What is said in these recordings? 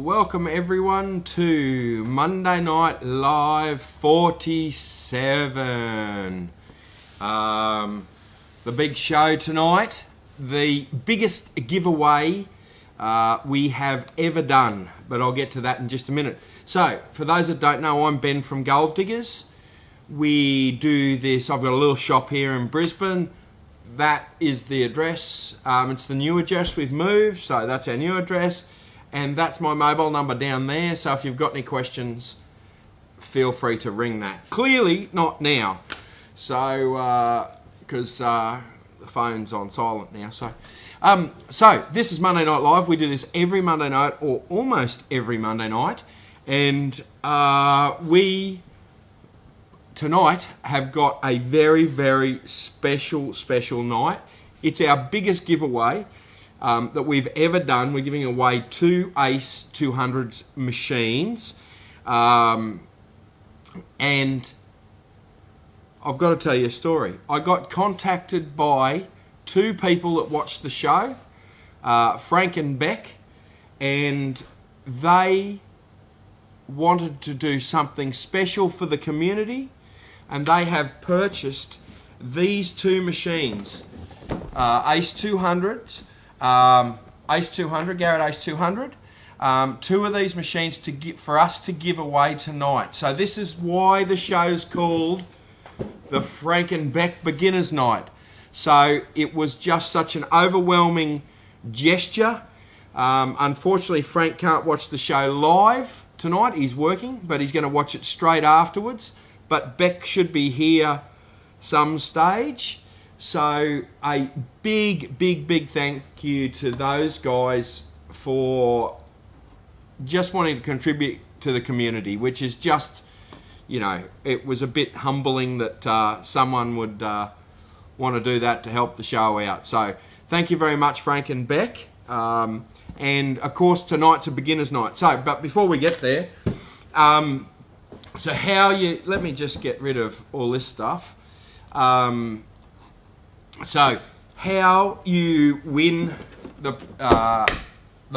welcome everyone to Monday Night Live 47. The big show tonight, the biggest giveaway we have ever done, but I'll get to that in just a minute. So, for those that don't know, I'm Ben from Gold Diggers. We do this, I've got a little shop here in Brisbane. That is the address. It's the new address we've moved, so that's our new address. And that's my mobile number down there, so if you've got any questions, feel free to ring that. Clearly not now, so because the phone's on silent now. So this is Monday Night Live. We do this every Monday night, or almost every Monday night, and we tonight have got a very, very special night. It's our biggest giveaway that we've ever done. We're giving away 2 Ace 200s machines, and I've got to tell you a story. I got contacted by 2 people that watched the show, Frank and Beck, and they wanted to do something special for the community, and they have purchased these 2 machines, Ace 200s, Ace 200, Garrett Ace 200. 2 of these machines for us to give away tonight. So this is why the show's called the Frank and Beck Beginners Night. So it was just such an overwhelming gesture. Unfortunately, Frank can't watch the show live tonight. He's working, but he's going to watch it straight afterwards. But Beck should be here some stage. So a big thank you to those guys for just wanting to contribute to the community, which is just, you know, it was a bit humbling that someone would want to do that to help the show out. So thank you very much, Frank and Beck. And of course, tonight's a beginner's night. So, but before we get there, so let me just get rid of all this stuff. So how you win the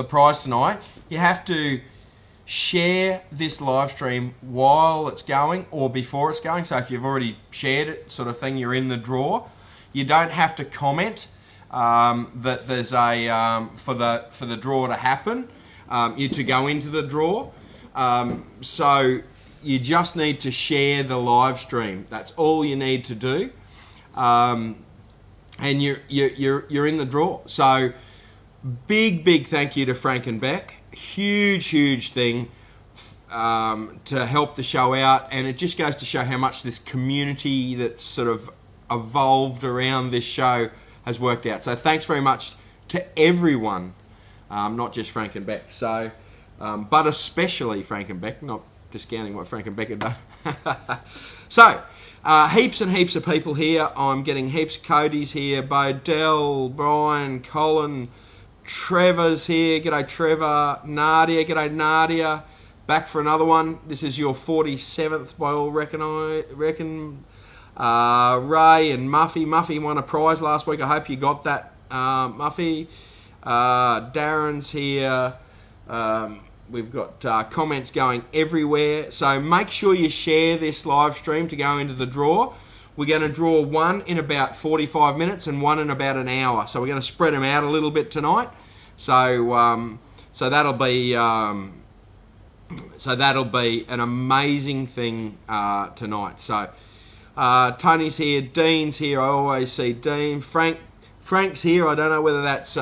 prize tonight, you have to share this live stream while it's going or before it's going. So if you've already shared it, sort of thing, you're in the draw. You don't have to comment that there's a for the draw to happen, to go into the draw. So you just need to share the live stream. That's all you need to do, and you're in the draw. So big thank you to Frank and Beck. Huge thing to help the show out, and it just goes to show how much this community that's sort of evolved around this show has worked out. So thanks very much to everyone, not just Frank and Beck. So, but especially Frank and Beck, not discounting what Frank and Beck have done. So, heaps and heaps of people here. I'm getting heaps of Cody's here. Bodell, Brian, Colin, Trevor's here. G'day Trevor. Nadia, g'day Nadia. Back for another one. This is your 47th by all reckon. Ray and Muffy. Muffy won a prize last week. I hope you got that, Muffy. Darren's here. We've got comments going everywhere. So make sure you share this live stream to go into the draw. We're going to draw one in about 45 minutes and one in about an hour. So we're going to spread them out a little bit tonight. So that'll be an amazing thing tonight. So Tony's here, Dean's here. I always see Dean. Frank's here. I don't know whether that's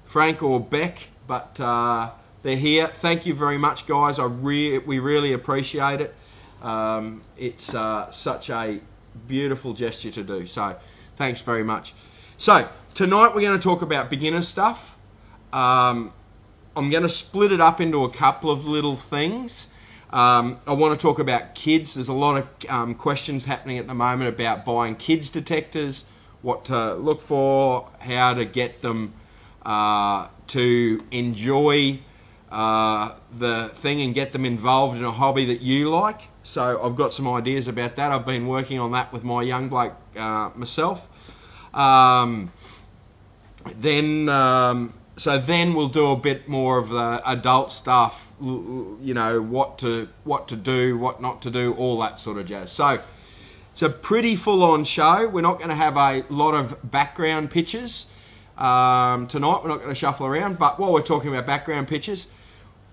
Frank or Beck, but they're here. Thank you very much, guys. We really appreciate it. It's such a beautiful gesture to do. So thanks very much. So tonight we're going to talk about beginner stuff. I'm going to split it up into a couple of little things. I want to talk about kids. There's a lot of questions happening at the moment about buying kids detectors, what to look for, how to get them to enjoy the thing and get them involved in a hobby that you like. So I've got some ideas about that. I've been working on that with my young bloke myself. Then So then we'll do a bit more of the adult stuff, you know, what to do, what not to do, all that sort of jazz. So it's a pretty full-on show. We're not going to have a lot of background pictures tonight. We're not going to shuffle around. But while we're talking about background pictures,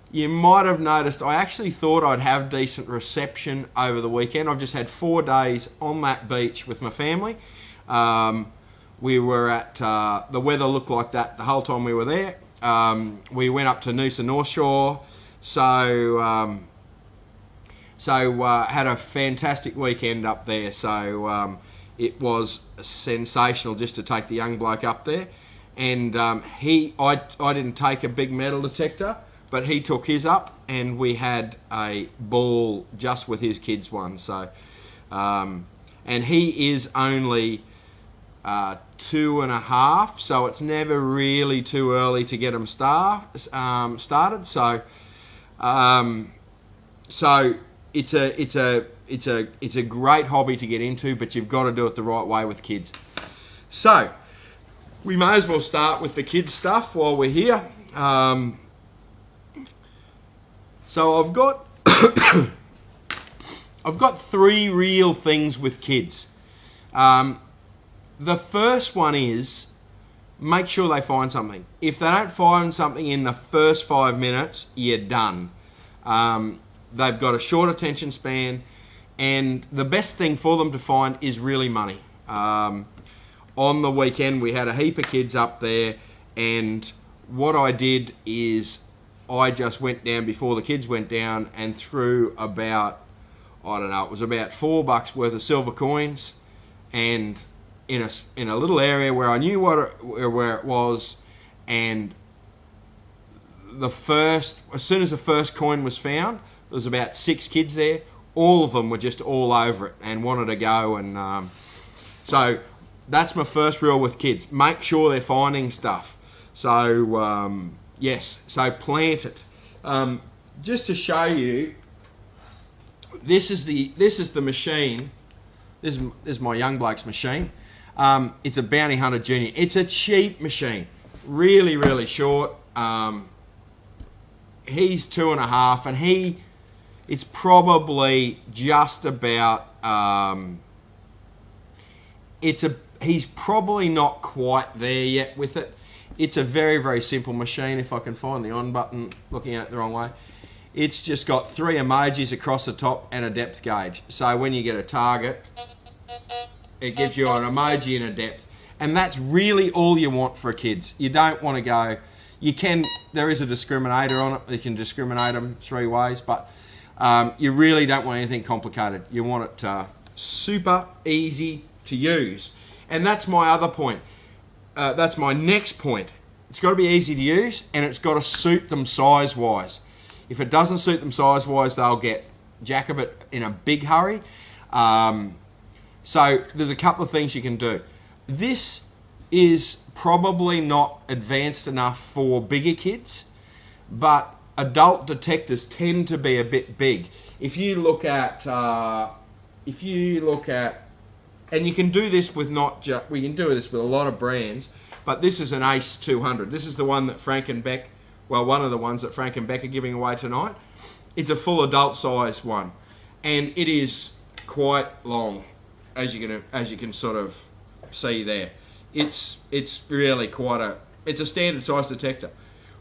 you might have noticed I actually thought I'd have decent reception over the weekend. I've just had 4 days on that beach with my family. We were at, the weather looked like that the whole time we were there. We went up to Noosa North Shore, so had a fantastic weekend up there. So it was sensational just to take the young bloke up there. And I didn't take a big metal detector, but he took his up, and we had a ball just with his kids one. So, and he is only 2.5, so it's never really too early to get him started. So it's a great hobby to get into, but you've got to do it the right way with kids. So we may as well start with the kids stuff while we're here. So I've got I've got 3 real things with kids. The first one is make sure they find something. If they don't find something in the first 5 minutes, you're done. They've got a short attention span, and the best thing for them to find is really money. On the weekend, we had a heap of kids up there, and what I did is I just went down before the kids went down and threw about, I don't know, it was about $4 worth of silver coins, and in a little area where I knew where it was, and as soon as the first coin was found, there was about 6 kids there. All of them were just all over it and wanted to go, and so that's my first rule with kids: make sure they're finding stuff. So yes, so plant it. Just to show you, this is the machine. This is my young bloke's machine. It's a Bounty Hunter Junior. It's a cheap machine, really, really short. He's 2.5, and it's probably just about. He's probably not quite there yet with it. It's a very, very simple machine. If I can find the on button, looking at it the wrong way. It's just got 3 emojis across the top and a depth gauge. So when you get a target, it gives you an emoji and a depth. And that's really all you want for kids. You don't want to go, there is a discriminator on it. You can discriminate them 3 ways, but you really don't want anything complicated. You want it super easy to use. And that's my other point. That's my next point. It's got to be easy to use, and it's got to suit them size-wise. If it doesn't suit them size-wise, they'll get jack of it in a big hurry. So there's a couple of things you can do. This is probably not advanced enough for bigger kids, but adult detectors tend to be a bit big. If you look at, and you can do this with we can do this with a lot of brands, but this is an Ace 200. This is the one that Frank and Beck, one of the ones that Frank and Beck are giving away tonight. It's a full adult size one, and it is quite long, as you can sort of see there. It's really it's a standard size detector.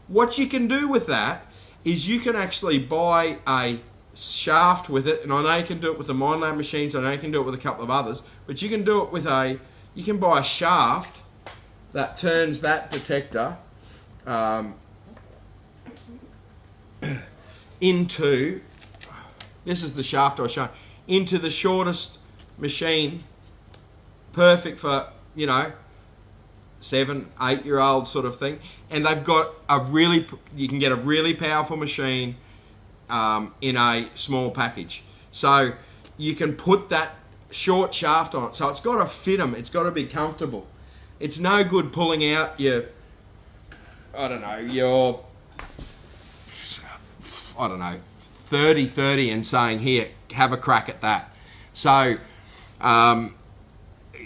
What you can do with that is you can actually buy a shaft with it, and I know you can do it with the Mindlab machines, I know you can do it with a couple of others, but you can do it with you can buy a shaft that turns that detector into, this is the shaft I was showing, into the shortest machine, perfect for, 7, 8-year-old sort of thing. And they've got you can get a really powerful machine in a small package. So you can put that short shaft on it. So it's got to fit them. It's got to be comfortable. It's no good pulling out your 30 and saying, here, have a crack at that. So they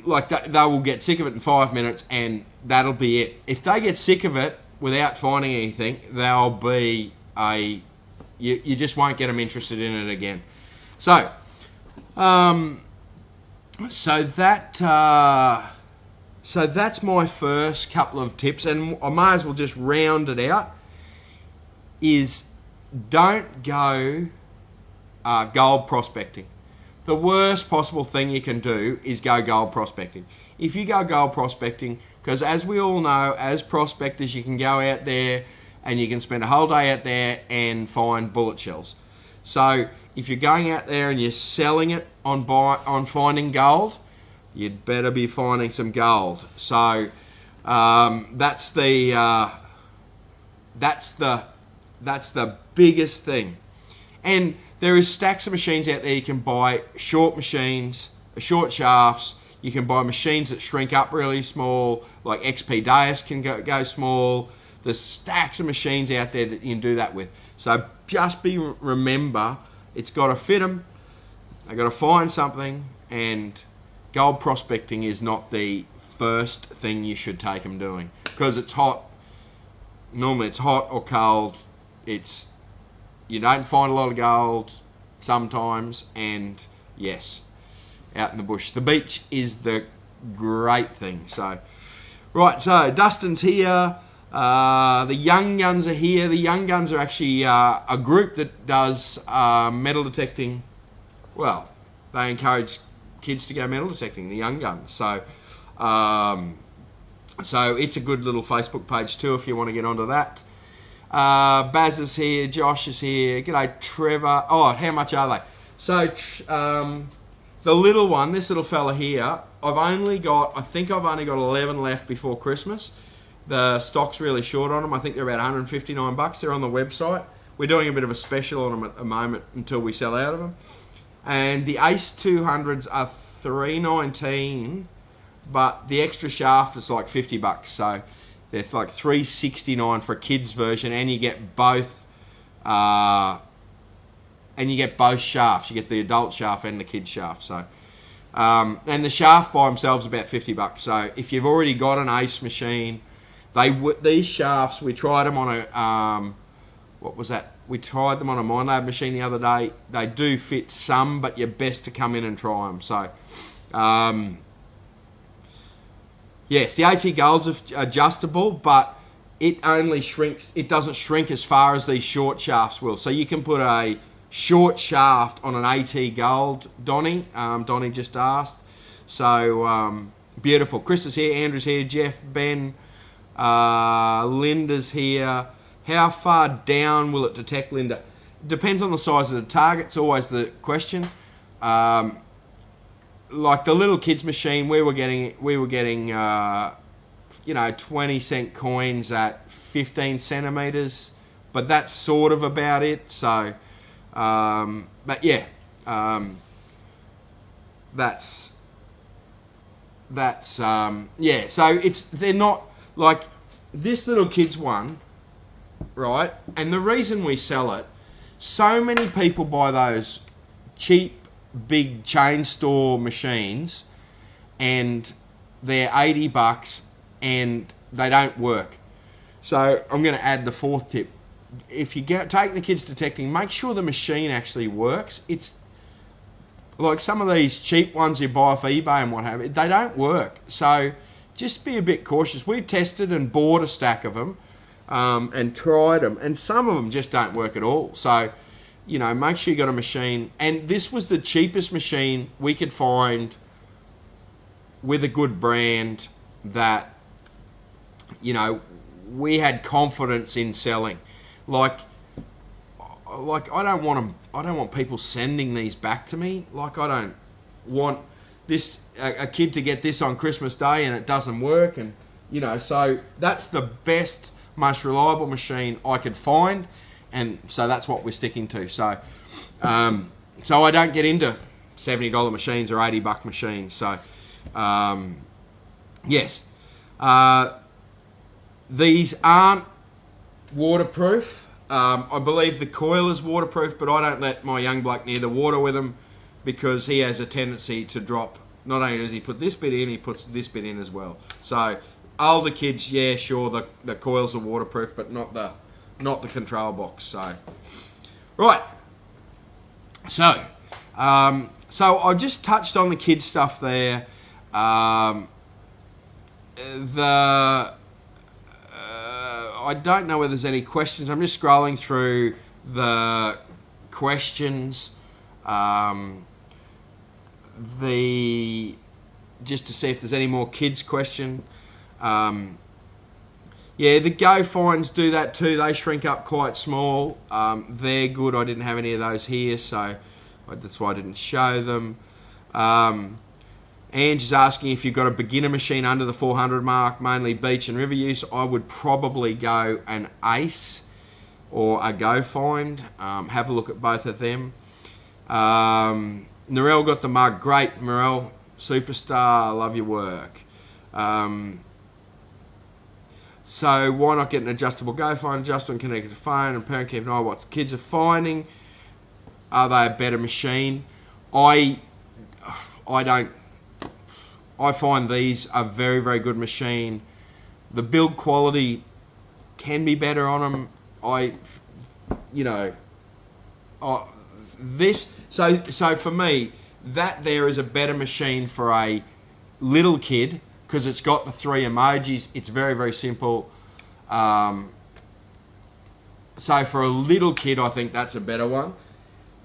will get sick of it in 5 minutes, and that'll be it. If they get sick of it without finding anything, they'll be you just won't get them interested in it again. So, so that's my first couple of tips, and I may as well just round it out. Is don't go gold prospecting. The worst possible thing you can do is go gold prospecting. If you go gold prospecting, because as we all know, as prospectors, you can go out there and you can spend a whole day out there and find bullet shells. So if you're going out there and you're selling it on finding gold, you'd better be finding some gold. So that's the biggest thing. And there is stacks of machines out there. You can buy short machines, short shafts. You can buy machines that shrink up really small, like XP Deus can go small. There's stacks of machines out there that you can do that with. So just remember, it's got to fit them. They've got to find something, and gold prospecting is not the first thing you should take them doing, because it's hot. Normally it's hot or cold. You don't find a lot of gold sometimes, and yes, out in the bush. The beach is the great thing. So, right, so Dustin's here. The Young Guns are here. The Young Guns are actually a group that does metal detecting. Well, they encourage kids to go metal detecting, the Young Guns. So, so it's a good little Facebook page too if you want to get onto that. Baz is here, Josh is here. G'day, Trevor. Oh, how much are they? So, the little one, this little fella here, I think I've only got 11 left before Christmas. The stock's really short on them. I think they're about 159 bucks. They're on the website. We're doing a bit of a special on them at the moment until we sell out of them. And the Ace 200s are $319, but the extra shaft is like 50 bucks. So they're like $369 for a kid's version, and you get both. And you get both shafts. You get the adult shaft and the kid shaft. So, and the shaft by themselves is about 50 bucks. So if you've already got an Ace machine, these shafts, we tried them on a what was that? We tried them on a MindLab machine the other day. They do fit some, but you're best to come in and try them. So, yes, the AT Gold's adjustable, but it only shrinks. It doesn't shrink as far as these short shafts will. So you can put a short shaft on an AT Gold, Donnie. Donnie just asked. So, beautiful. Chris is here, Andrew's here, Jeff, Ben, Linda's here. How far down will it detect, Linda? Depends on the size of the target. It's always the question. Like the little kids machine, we were getting 20-cent coins at 15 centimeters, but that's sort of about it. So, but yeah, that's yeah. So they're not like this little kids one, right? And the reason we sell it, so many people buy those cheap big chain store machines, and they're 80 bucks and they don't work. So I'm going to add the fourth tip. If you take the kids detecting, make sure the machine actually works. It's like some of these cheap ones you buy off eBay and what have you, they don't work. So just be a bit cautious. We've tested and bought a stack of them and tried them, and some of them just don't work at all. So, make sure you got a machine. And this was the cheapest machine we could find with a good brand that, we had confidence in selling. Like I don't want people sending these back to me. Like I don't want a kid to get this on Christmas Day and it doesn't work, and so that's the best, most reliable machine I could find, and so that's what we're sticking to. So so I don't get into $70 machines or $80 machines. So yes, these aren't waterproof. I believe the coil is waterproof, but I don't let my young bloke near the water with them because he has a tendency to drop. Not only does he put this bit in, he puts this bit in as well. So older kids, yeah, sure, the coils are waterproof, but not the control box. So, right. So, so I just touched on the kids stuff there. I don't know whether there's any questions. I'm just scrolling through the questions. Just to see if there's any more kids question. Yeah, the Go Finds do that too. They shrink up quite small. They're good. I didn't have any of those here, so that's why I didn't show them. Ange is asking if you've got a beginner machine under the 400 mark, mainly beach and river use. I would probably go an Ace or a Go Find. Have a look at both of them. Narelle got the mug. Great, Narelle. Superstar. I love your work. So why not get an adjustable Go Find adjustment connected to phone and parent keep an eye on what kids are finding? Are they a better machine? I find these a very, very good machine. The build quality can be better on them. So for me, that there is a better machine for a little kid because it's got the 3 emojis. It's very, very simple. So for a little kid, I think that's a better one.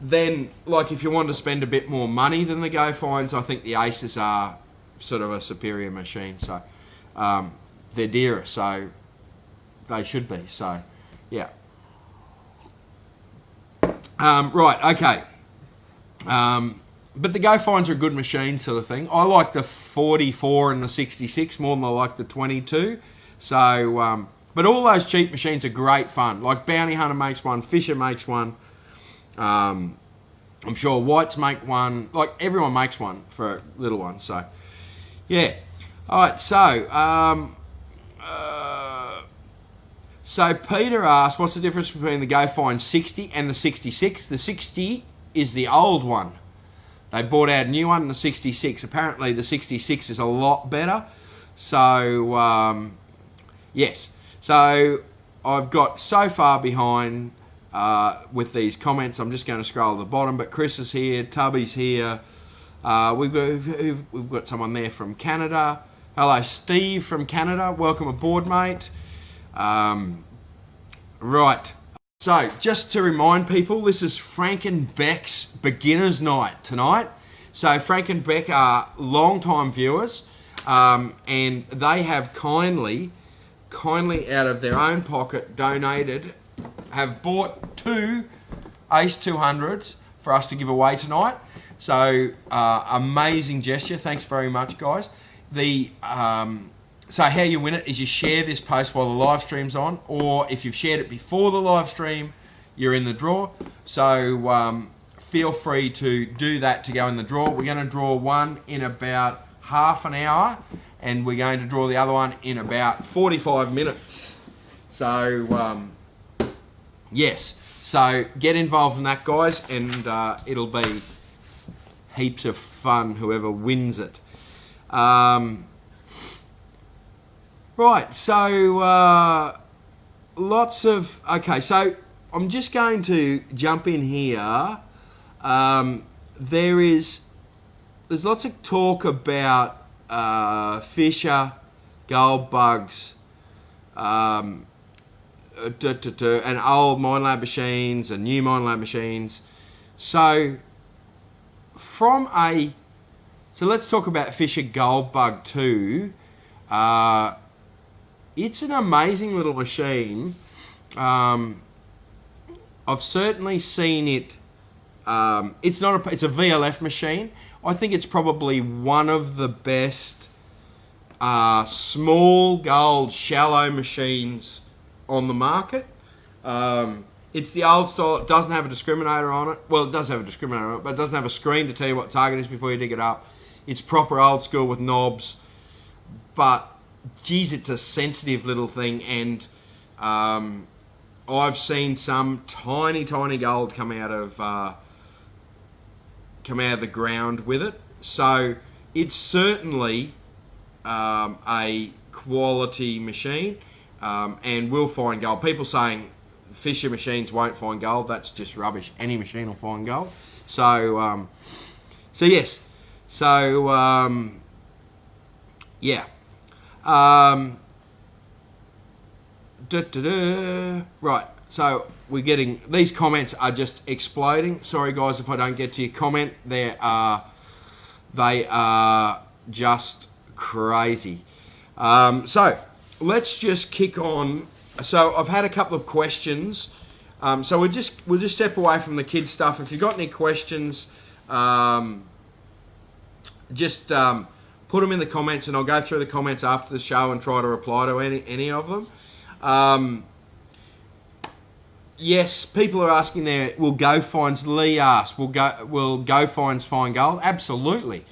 Then, like, if you want to spend a bit more money than the Go Finds, I think the Aces are sort of a superior machine. So they're dearer, so they should be. So, yeah. Right, okay. But the Go Finds are a good machine sort of thing. I like the 44 and the 66 more than I like the 22. So, but all those cheap machines are great fun. Like Bounty Hunter makes one, Fisher makes one. I'm sure Whites make one. Like everyone makes one for little ones. So, yeah. All right. So Peter asked, what's the difference between the Go Find 60 and the 66? The 60 is the old one. They bought out a new one, the 66. Apparently, the 66 is a lot better. So, yes. So, I've got so far behind with these comments. I'm just going to scroll to the bottom. But Chris is here. Tubby's here. We've got someone there from Canada. Hello, Steve from Canada. Welcome aboard, mate. Right. So, just to remind people, this is Frank and Beck's Beginner's Night tonight. So, Frank and Beck are long-time viewers, and they have kindly out of their own pocket donated, have bought 2 Ace 200s for us to give away tonight. So, amazing gesture. Thanks very much, guys. So how you win it is you share this post while the live stream's on, or if you've shared it before the live stream, you're in the draw. So feel free to do that to go in the draw. We're going to draw one in about half an hour, and we're going to draw the other one in about 45 minutes. So, yes. So get involved in that, guys, and it'll be heaps of fun, whoever wins it. Right, so lots of... Okay, so I'm just going to jump in here. There's lots of talk about Fisher, gold bugs, and old Minelab machines and new Minelab machines. So let's talk about Fisher Gold Bug 2. It's an amazing little machine. I've certainly seen it. It's a VLF machine. I think it's probably one of the best small gold shallow machines on the market. It's the old style. It doesn't have a discriminator on it. Well, it does have a discriminator on it, but it doesn't have a screen to tell you what target is before you dig it up. It's proper old school with knobs, but geez, it's a sensitive little thing, and I've seen some tiny gold come out of the ground with it. So it's certainly a quality machine, and will find gold. People saying Fisher machines won't find gold, that's just rubbish. Any machine will find gold. So, yes. So, yeah. Right, so we're getting, these comments are just exploding. Sorry guys if I don't get to your comment. They are just crazy. So let's just kick on. So I've had a couple of questions. So we'll just step away from the kids stuff. If you've got any questions, just put them in the comments, and I'll go through the comments after the show and try to reply to any of them. Yes, people are asking there, will go finds, Lee asked, will go finds find gold? Absolutely.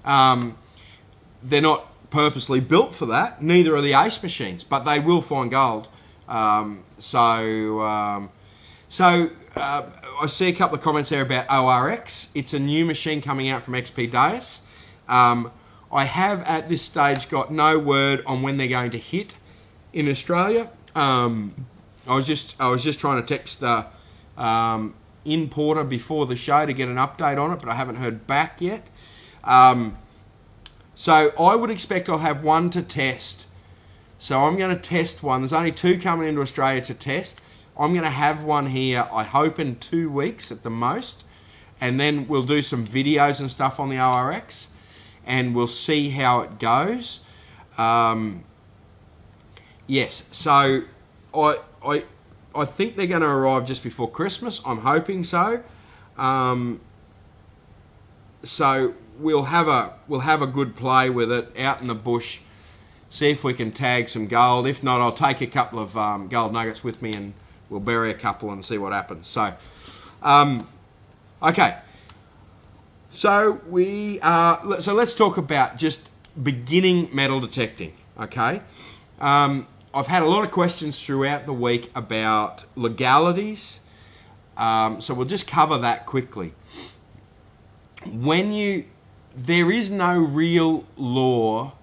They're not purposely built for that, neither are the Ace machines, but they will find gold. I see a couple of comments there about ORX. It's a new machine coming out from XP Deus. I have at this stage got no word on when they're going to hit in Australia. I was just trying to text the importer before the show to get an update on it, but I haven't heard back yet. So I would expect I'll have one to test. So I'm going to test one. There's only 2 coming into Australia to test. I'm going to have one here, I hope in 2 weeks at the most. And then we'll do some videos and stuff on the ORX. And we'll see how it goes. Yes, so I think they're going to arrive just before Christmas. I'm hoping so. So we'll have a good play with it out in the bush. See if we can tag some gold. If not, I'll take a couple of gold nuggets with me and we'll bury a couple and see what happens. So, okay. So so let's talk about just beginning metal detecting. Okay. I've had a lot of questions throughout the week about legalities. So we'll just cover that quickly. There is no real law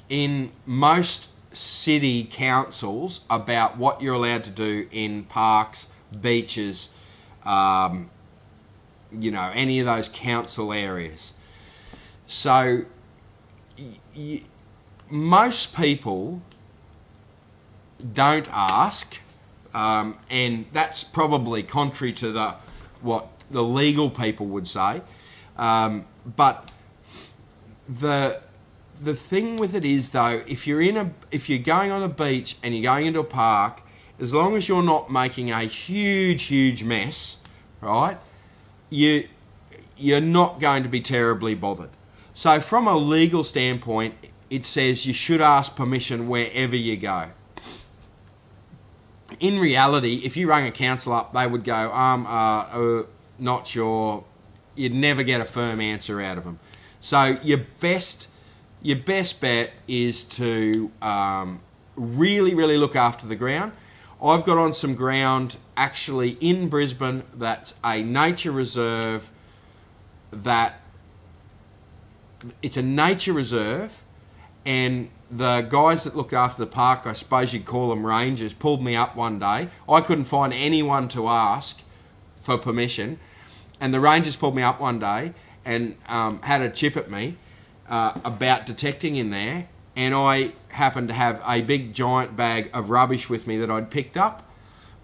in most city councils about what you're allowed to do in parks, beaches, any of those council areas. So most people don't ask, and that's probably contrary to what the legal people would say. But the thing with it is though, if you're going on a beach and you're going into a park, as long as you're not making a huge mess, right? You're not going to be terribly bothered. So from a legal standpoint, it says you should ask permission wherever you go. In reality, if you rang a council up, they would go, not sure. You'd never get a firm answer out of them. So your best bet is to really look after the ground. I've got on some ground actually in Brisbane that's a nature reserve. It's a nature reserve, and the guys that looked after the park, I suppose you'd call them rangers, pulled me up one day. I couldn't find anyone to ask for permission, and the rangers pulled me up one day and had a chip at me about detecting in there, and I happened to have a big giant bag of rubbish with me that I'd picked up,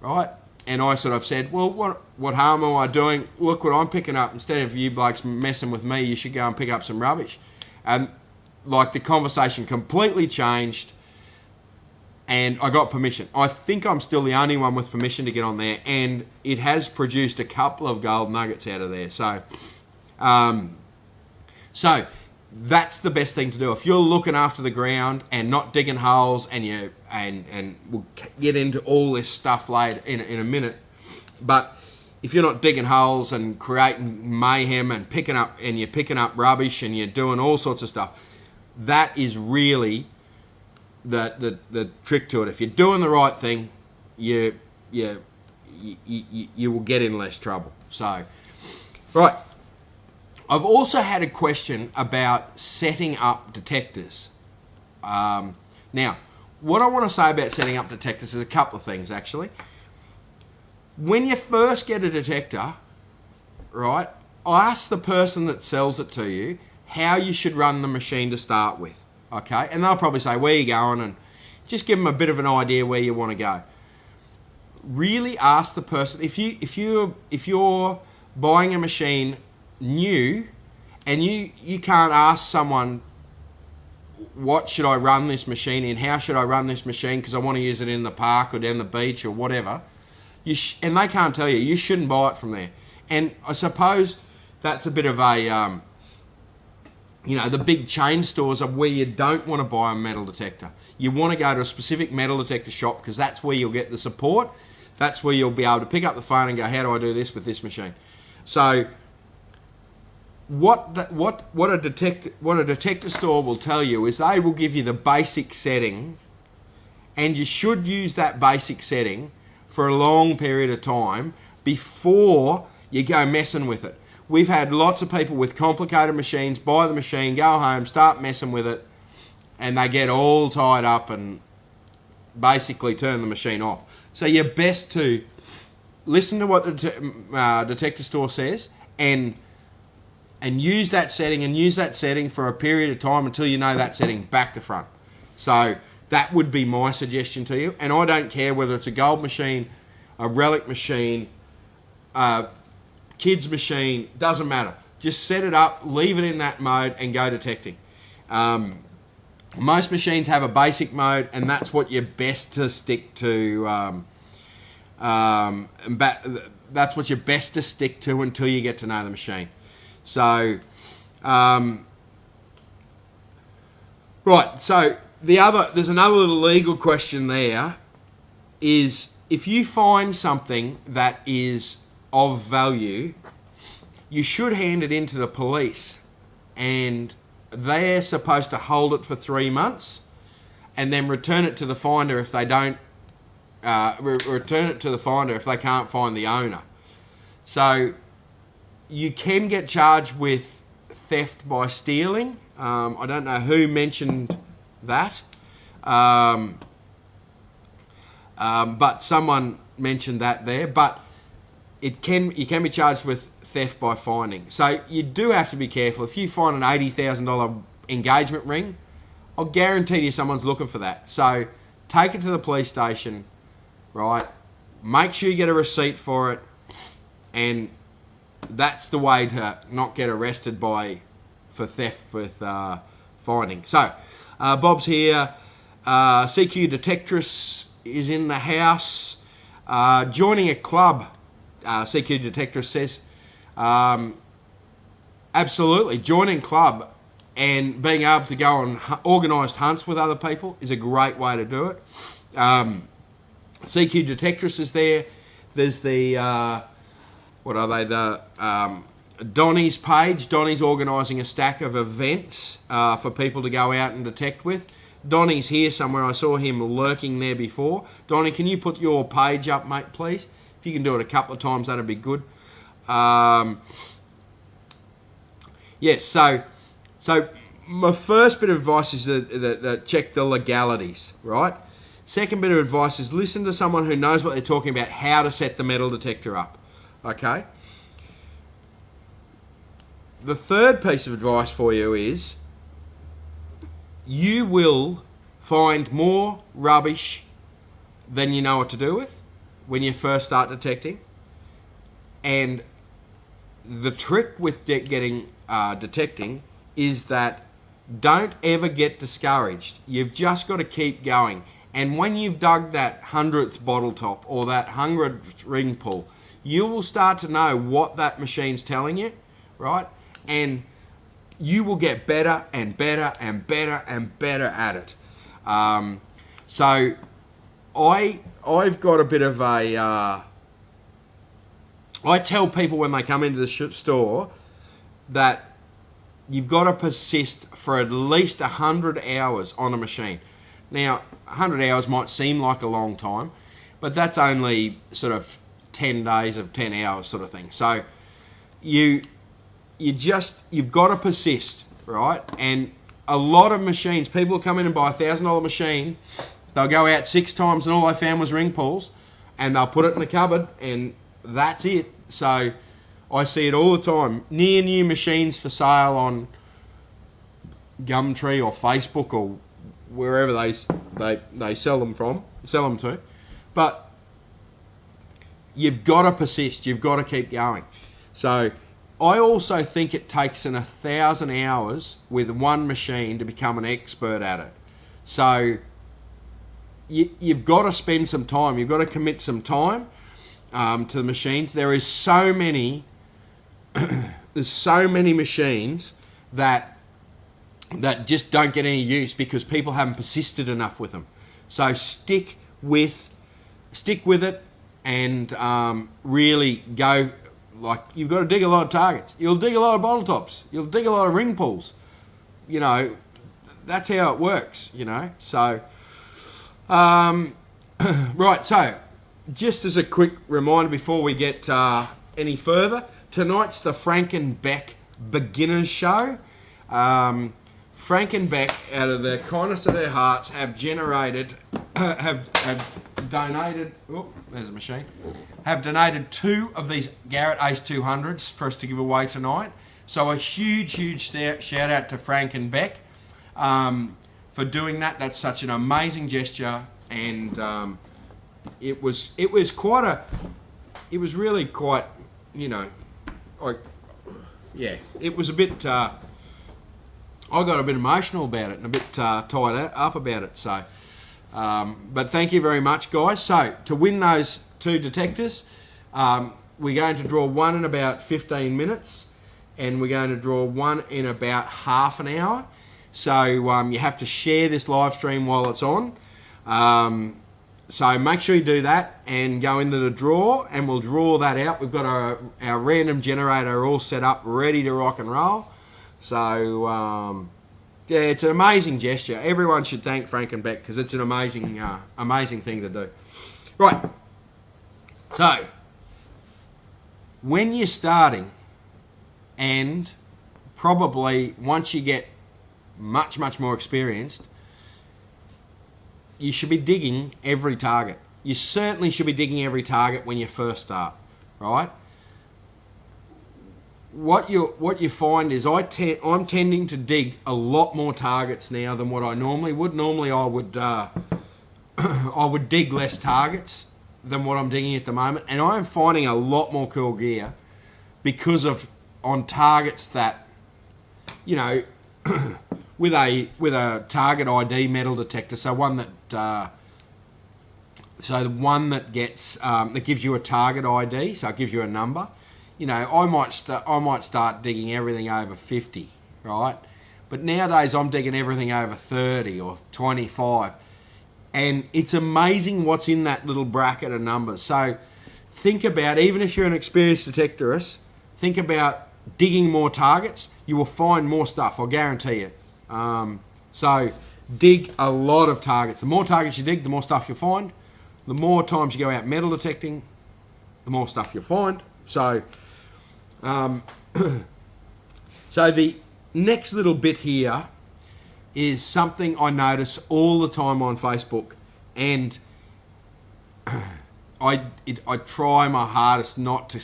right? And I sort of said, well, what harm am I doing? Look what I'm picking up. Instead of you blokes messing with me, you should go and pick up some rubbish. And like the conversation completely changed, and I got permission. I think I'm still the only one with permission to get on there, and it has produced a couple of gold nuggets out of there. So, so that's the best thing to do. If you're looking after the ground and not digging holes, and we'll get into all this stuff later in a minute, but if you're not digging holes and creating mayhem and you're picking up rubbish and you're doing all sorts of stuff, that is really the trick to it. If you're doing the right thing, you will get in less trouble. So, right. I've also had a question about setting up detectors. Now, what I want to say about setting up detectors is a couple of things, actually. When you first get a detector, right, ask the person that sells it to you how you should run the machine to start with, okay? And they'll probably say, where you going? And just give them a bit of an idea where you want to go. Really ask the person, if you're buying a machine new and you can't ask someone, what should I run this machine in? How should I run this machine? Because I want to use it in the park or down the beach or whatever. And they can't tell you. You shouldn't buy it from there. And I suppose that's a bit of a, the big chain stores are where you don't want to buy a metal detector. You want to go to a specific metal detector shop because that's where you'll get the support. That's where you'll be able to pick up the phone and go, how do I do this with this machine? So what a detector store will tell you is they will give you the basic setting, and you should use that basic setting for a long period of time before you go messing with it. We've had lots of people with complicated machines buy the machine, go home, start messing with it, and they get all tied up and basically turn the machine off. So you're best to listen to what the detector store says and use that setting for a period of time until you know that setting back to front. So that would be my suggestion to you. And I don't care whether it's a gold machine, a relic machine, a kids machine, doesn't matter. Just set it up, leave it in that mode and go detecting. Most machines have a basic mode, and that's what you're best to stick to. That's what you're best to stick to until you get to know the machine. So, right. So there's another little legal question there. Is if you find something that is of value, you should hand it in to the police, and they're supposed to hold it for 3 months and then return it to the finder if they don't return it to the finder if they can't find the owner. So you can get charged with theft by stealing. I don't know who mentioned that, but someone mentioned that there. But you can be charged with theft by finding. So you do have to be careful. If you find an $80,000 engagement ring, I'll guarantee you someone's looking for that. So take it to the police station, right? Make sure you get a receipt for it, and that's the way to not get arrested for theft with finding. So Bob's here. CQ Detectress is in the house. Joining a club, CQ Detectress says. Absolutely, joining club and being able to go on organised hunts with other people is a great way to do it. CQ Detectress is there. There's the what are they? The Donnie's page. Donnie's organising a stack of events for people to go out and detect with. Donnie's here somewhere. I saw him lurking there before. Donnie, can you put your page up, mate, please? If you can do it a couple of times, that'd be good. Yes, so my first bit of advice is that check the legalities, right? Second bit of advice is listen to someone who knows what they're talking about, how to set the metal detector up, okay? The third piece of advice for you is you will find more rubbish than you know what to do with when you first start detecting. And the trick with detecting is that don't ever get discouraged. You've just got to keep going. And when you've dug that 100th bottle top or that 100th ring pull, you will start to know what that machine's telling you, right? And you will get better and better and better and better at it. So I've got a bit of a... I tell people when they come into the store that you've got to persist for at least 100 hours on a machine. Now, 100 hours might seem like a long time, but that's only sort of 10 days of 10 hours sort of thing. So you've got to persist, right? And a lot of machines, people come in and buy $1,000 machine, they'll go out 6 times and all they found was ring pulls, and they'll put it in the cupboard and that's it. So I see it all the time. Near new machines for sale on Gumtree or Facebook or wherever they sell them to. But you've got to persist. You've got to keep going. So I also think it takes 1,000 hours with one machine to become an expert at it. So you've got to spend some time. You've got to commit some time to the machines. There is so many. There's so many machines that just don't get any use because people haven't persisted enough with them. So stick with it and really go. Like, you've got to dig a lot of targets. You'll dig a lot of bottle tops. You'll dig a lot of ring pulls. You know, that's how it works, you know. So, right, so just as a quick reminder before we get any further, tonight's the Frank and Beck Beginners Show. Frank and Beck, out of the kindness of their hearts, have donated, oh, there's a machine, have donated 2 of these Garrett Ace 200s for us to give away tonight. So a huge shout out to Frank and Beck for doing that. That's such an amazing gesture, and it was really quite, you know, like, yeah, it was a bit. I got a bit emotional about it and a bit tied up about it. So, but thank you very much, guys. So to win those 2 detectors, we're going to draw one in about 15 minutes, and we're going to draw one in about half an hour. So you have to share this live stream while it's on. So make sure you do that and go into the draw, and we'll draw that out. We've got our random generator all set up, ready to rock and roll. So, yeah, it's an amazing gesture. Everyone should thank Frank and Beck because it's an amazing, amazing thing to do. Right. So, when you're starting, and probably once you get much, much more experienced, you should be digging every target. You certainly should be digging every target when you first start, right? What you find is I'm tending to dig a lot more targets now than what I normally would. Normally I would I would dig less targets than what I'm digging at the moment, and I'm finding a lot more cool gear because of on targets that, you know, with a target ID metal detector. So one that the one that gets that gives you a target ID, so it gives you a number. You know, I might start digging everything over 50, right? But nowadays I'm digging everything over 30 or 25. And it's amazing what's in that little bracket of numbers. So think about, even if you're an experienced detectorist, think about digging more targets. You will find more stuff, I guarantee you. So dig a lot of targets. The more targets you dig, the more stuff you'll find. The more times you go out metal detecting, the more stuff you'll find. So, so the next little bit here is something I notice all the time on Facebook, and I try my hardest not to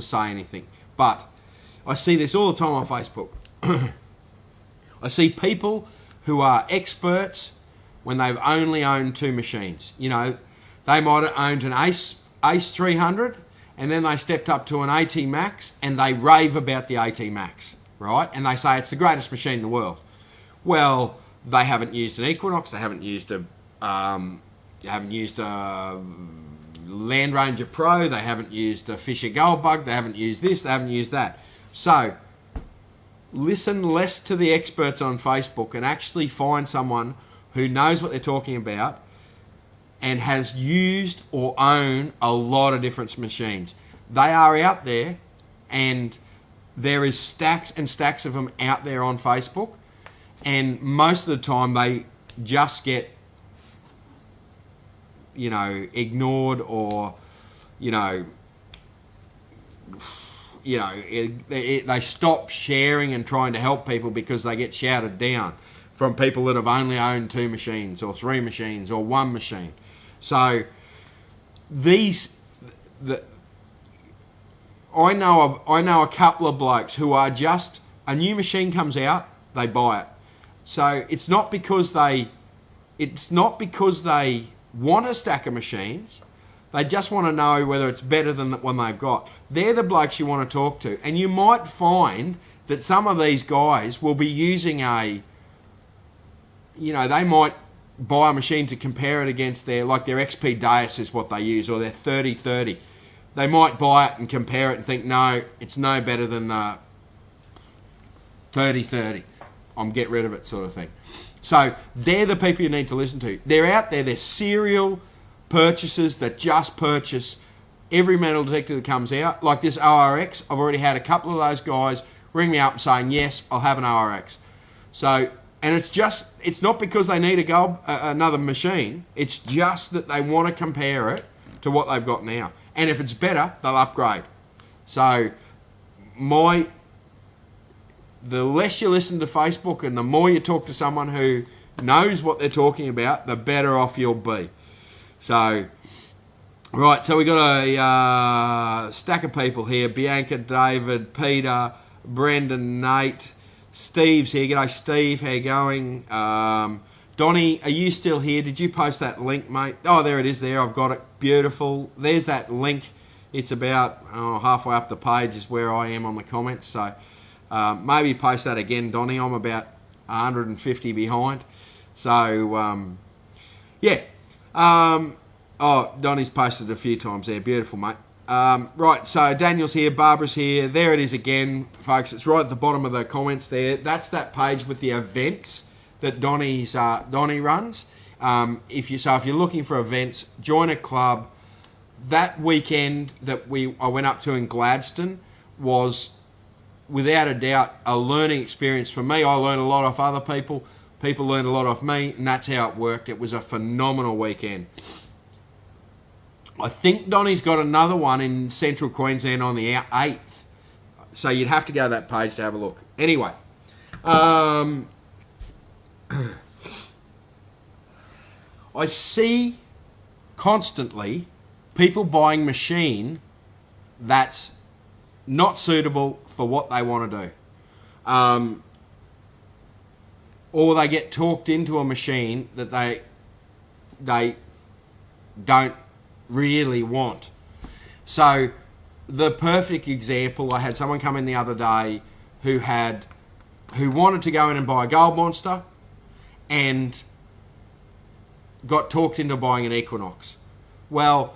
say anything, but I see this all the time on Facebook. I see people who are experts when they've only owned 2 machines. You know, they might have owned an Ace 300, and then they stepped up to an AT Max, and they rave about the AT Max, right? And they say it's the greatest machine in the world. Well, they haven't used an Equinox, they haven't used a Land Ranger Pro, they haven't used a Fisher Goldbug, they haven't used this, they haven't used that. So, listen less to the experts on Facebook and actually find someone who knows what they're talking about and has used or own a lot of different machines. They are out there, and there is stacks and stacks of them out there on Facebook, and most of the time they just get, you know, ignored, or they stop sharing and trying to help people because they get shouted down. from people that have only owned 2 machines or 3 machines or 1 machine. So I know a couple of blokes who are just, a new machine comes out, they buy it. So it's not because they want a stack of machines. They just want to know whether it's better than the one they've got. They're the blokes you want to talk to. And you might find that some of these guys will be using they might buy a machine to compare it against their XP Deus is what they use, or their 3030. They might buy it and compare it and think, no, it's no better than the 3030. I'm get rid of it, sort of thing. So they're the people you need to listen to. They're out there, they're serial purchasers that just purchase every metal detector that comes out. Like this ORX, I've already had a couple of those guys ring me up and saying, yes, I'll have an ORX. So, and it's not because they need another machine, it's just that they want to compare it to what they've got now. And if it's better, they'll upgrade. So the less you listen to Facebook and the more you talk to someone who knows what they're talking about, the better off you'll be. So, right, so we got a stack of people here. Bianca, David, Peter, Brendan, Nate, Steve's here. G'day, Steve. How you going? Donnie, are you still here? Did you post that link, mate? Oh, there it is there. I've got it. Beautiful. There's that link. It's about halfway up the page is where I am on the comments. So maybe post that again, Donnie. I'm about 150 behind. So, yeah. Donnie's posted a few times there. Beautiful, mate. Right, so Daniel's here, Barbara's here. There it is again, folks. It's right at the bottom of the comments there. That's that page with the events that Donnie runs. If you're looking for events, join a club. That weekend that I went up to in Gladstone was, without a doubt, a learning experience for me. I learned a lot off other people. People learned a lot off me, and that's how it worked. It was a phenomenal weekend. I think Donnie's got another one in Central Queensland on the 8th. So you'd have to go to that page to have a look. Anyway. I see constantly people buying machine that's not suitable for what they want to do. Or they get talked into a machine that they don't really want. So the perfect example, I had someone come in the other day who wanted to go in and buy a Gold Monster and got talked into buying an Equinox. Well,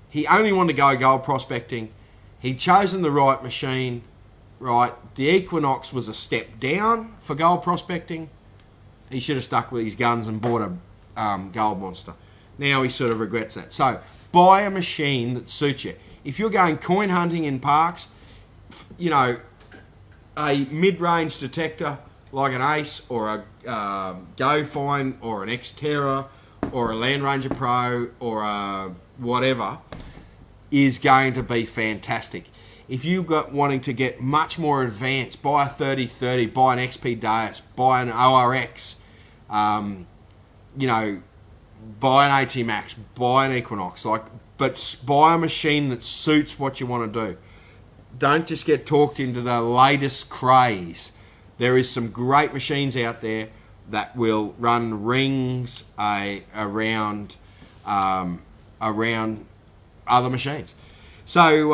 he only wanted to go gold prospecting. He'd chosen the right machine, right? The Equinox was a step down for gold prospecting. He should have stuck with his guns and bought a Gold Monster. Now he sort of regrets that. So buy a machine that suits you. If you're going coin hunting in parks, a mid-range detector like an Ace or a Go Find or an Xterra or a Land Ranger Pro or a whatever is going to be fantastic. If you've got wanting to get much more advanced, buy a 3030, buy an XP Deus, buy an ORX, buy an AT Max, buy an Equinox, but buy a machine that suits what you want to do. Don't just get talked into the latest craze. There is some great machines out there that will run rings around other machines. So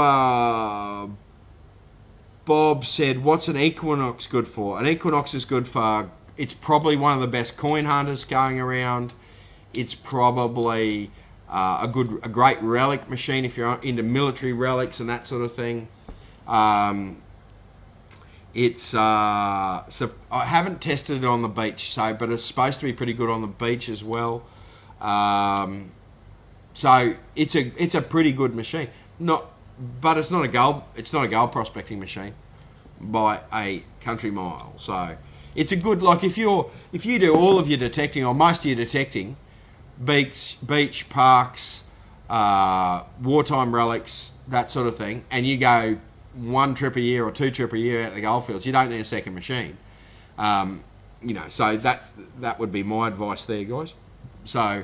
Bob said, what's an Equinox good for? An Equinox is good for, it's probably one of the best coin hunters going around. It's probably a great relic machine if you're into military relics and that sort of thing. So I haven't tested it on the beach, but it's supposed to be pretty good on the beach as well. So it's a pretty good machine. But it's not a gold prospecting machine by a country mile. So it's a good, if you do all of your detecting or most of your detecting, beach parks, wartime relics, that sort of thing, and you go 1 trip a year or 2 trips a year out the goldfields, you don't need a second machine. so that would be my advice there, guys. So,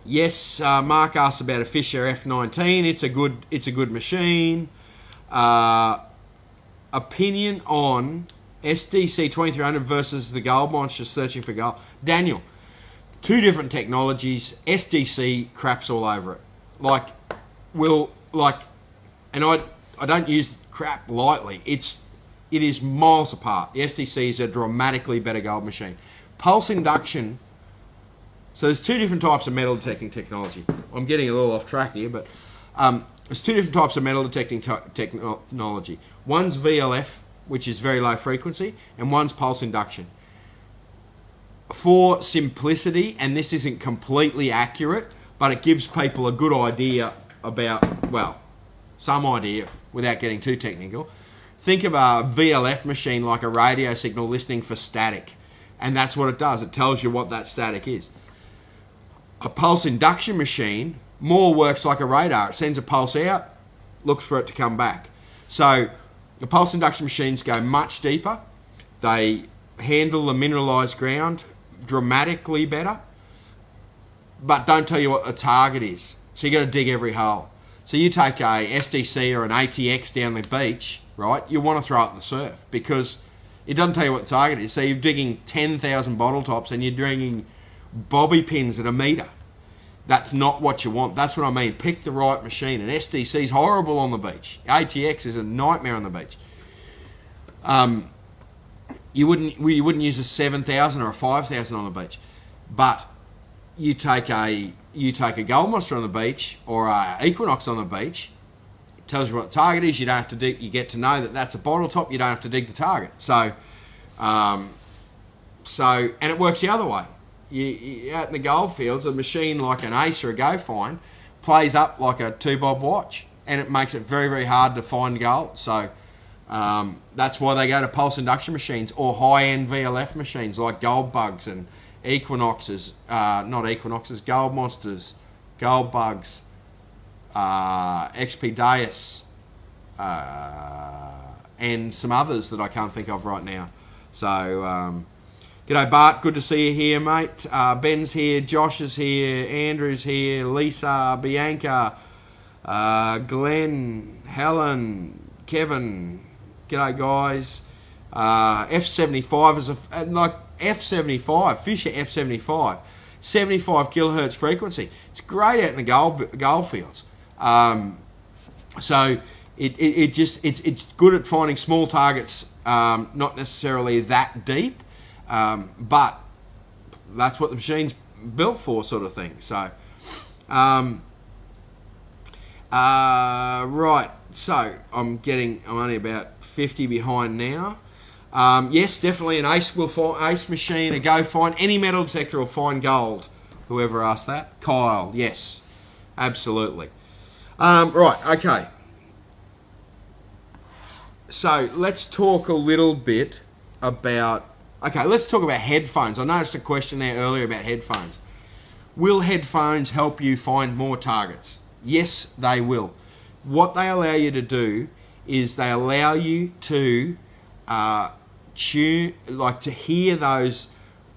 yes, Mark asked about a Fisher F19. It's a good machine. Opinion on SDC 2300 versus the Gold Monster searching for gold. Daniel, two different technologies. SDC craps all over it. And I don't use crap lightly. It is miles apart. The SDC is a dramatically better gold machine. Pulse induction. So there's two different types of metal detecting technology. I'm getting a little off track here, but there's two different types of metal detecting technology. One's VLF, which is very low frequency, and one's pulse induction. For simplicity, and this isn't completely accurate, but it gives people a good idea about, well, some idea without getting too technical. Think of a VLF machine like a radio signal listening for static, and that's what it does. It tells you what that static is. A pulse induction machine more works like a radar. It sends a pulse out, looks for it to come back. So the pulse induction machines go much deeper. They handle the mineralized ground dramatically better, but don't tell you what the target is. So you got to dig every hole. So you take a SDC or an ATX down the beach, right? You want to throw it in the surf because it doesn't tell you what the target is. So you're digging 10,000 bottle tops and you're digging bobby pins at a meter. That's not what you want. That's what I mean. Pick the right machine. An SDC is horrible on the beach. ATX is a nightmare on the beach. You wouldn't use a 7,000 or a 5,000 on the beach, but you take a Gold Monster on the beach or a Equinox on the beach. It tells you what the target is. You don't have to dig. You get to know that that's a bottle top. You don't have to dig the target. So, and it works the other way. You out in the gold fields, a machine like an Ace or a Go Find plays up like a 2-bob watch, and it makes it very, very hard to find gold. So that's why they go to pulse induction machines or high-end VLF machines like Gold Bugs and Equinoxes, not Equinoxes, Gold Monsters, Gold Bugs, XP Deus, and some others that I can't think of right now. So, g'day Bart, good to see you here, mate. Ben's here, Josh is here, Andrew's here, Lisa, Bianca, Glenn, Helen, Kevin. G'day guys. F75 is F75, Fisher F75, 75 kilohertz frequency. It's great out in the gold fields. So it's good at finding small targets, not necessarily that deep, but that's what the machine's built for, sort of thing. So, right. So I'm only about 50 behind now. Yes, definitely an Ace machine, a Go Find, any metal detector will find gold. Whoever asked that? Kyle, yes, absolutely. Right, okay. So let's talk a little bit about, let's talk about headphones. I noticed a question there earlier about headphones. Will headphones help you find more targets? Yes, they will. What they allow you to do is they allow you to to hear those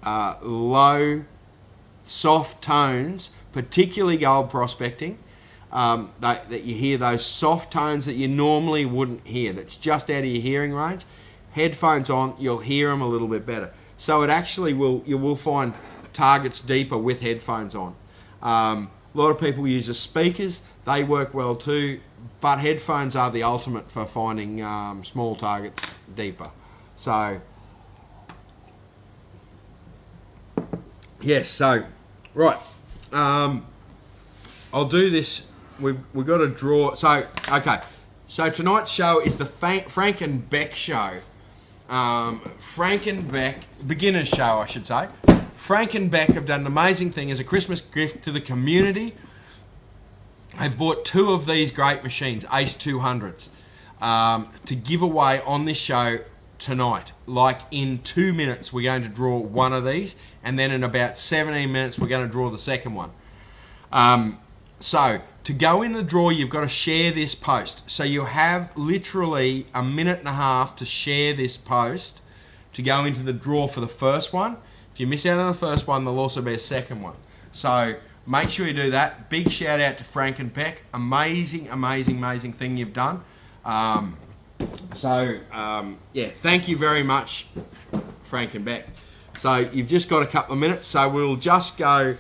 low, soft tones, particularly gold prospecting, that you hear those soft tones that you normally wouldn't hear, that's just out of your hearing range. Headphones on, you'll hear them a little bit better. So it actually you will find targets deeper with headphones on. A lot of people use the speakers, they work well too, but headphones are the ultimate for finding small targets deeper. So, yes, so, right, I'll do this, we've got to draw, so, okay, so tonight's show is the Frank and Beck show, Frank and Beck, beginner's show I should say. Frank and Beck have done an amazing thing as a Christmas gift to the community. They've bought 2 of these great machines, Ace 200s, to give away on this show tonight. Like in 2 minutes, we're going to draw one of these, and then in about 17 minutes, we're going to draw the second one. So to go in the draw, you've got to share this post. So you have literally a minute and a half to share this post to go into the draw for the first one. If you miss out on the first one, there'll also be a second one. So make sure you do that. Big shout out to Frank and Beck. Amazing, amazing, amazing thing you've done. Yeah, thank you very much, Frank and Beck. So you've just got a couple of minutes. So we'll just go,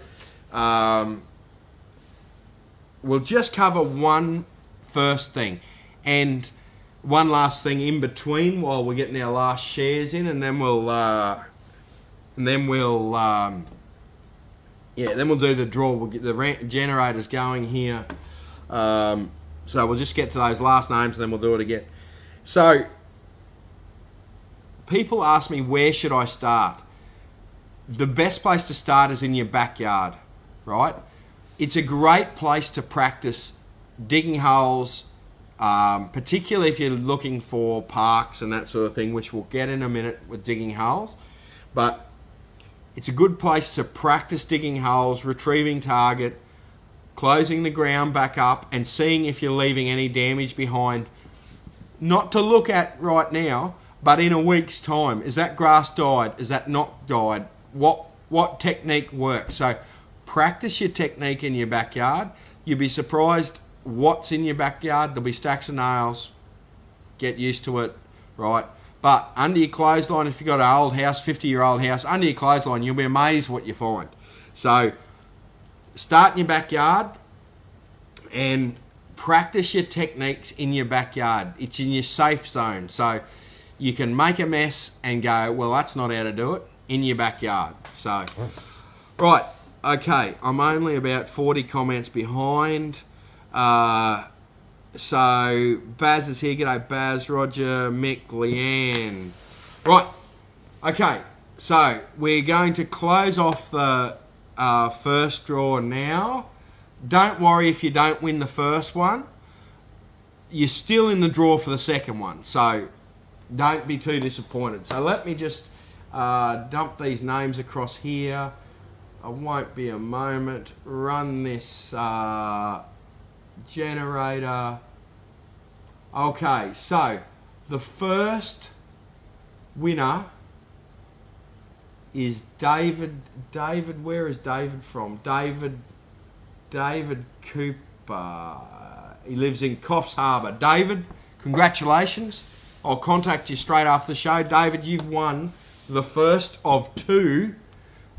we'll just cover one first thing and one last thing in between while we're getting our last shares in, and then we'll then we'll do the draw. We'll get the generators going here. So we'll just get to those last names and then we'll do it again. So people ask me, where should I start? The best place to start is in your backyard, right? It's a great place to practice digging holes, particularly if you're looking for parks and that sort of thing, which we'll get in a minute with digging holes. But it's a good place to practice digging holes, retrieving target, closing the ground back up and seeing if you're leaving any damage behind. Not to look at right now, but in a week's time. Is that grass died? Is that not died? What technique works? So practice your technique in your backyard. You'll be surprised what's in your backyard. There'll be stacks of nails. Get used to it, right? But under your clothesline, if you've got an old house, 50-year-old house, under your clothesline, you'll be amazed what you find. So start in your backyard and practice your techniques in your backyard. It's in your safe zone. So you can make a mess and go, well, that's not how to do it, in your backyard. So, right, okay, I'm only about 40 comments behind. So Baz is here. G'day, Baz, Roger, Mick, Leanne. Right, okay, so we're going to close off the first draw now. Don't worry if you don't win the first one. You're still in the draw for the second one, so don't be too disappointed. So let me just dump these names across here. I won't be a moment. Run this generator. Okay, so the first winner is David. David, where is David from? David Cooper. He lives in Coffs Harbour. David, congratulations. I'll contact you straight after the show. David, you've won the first of 2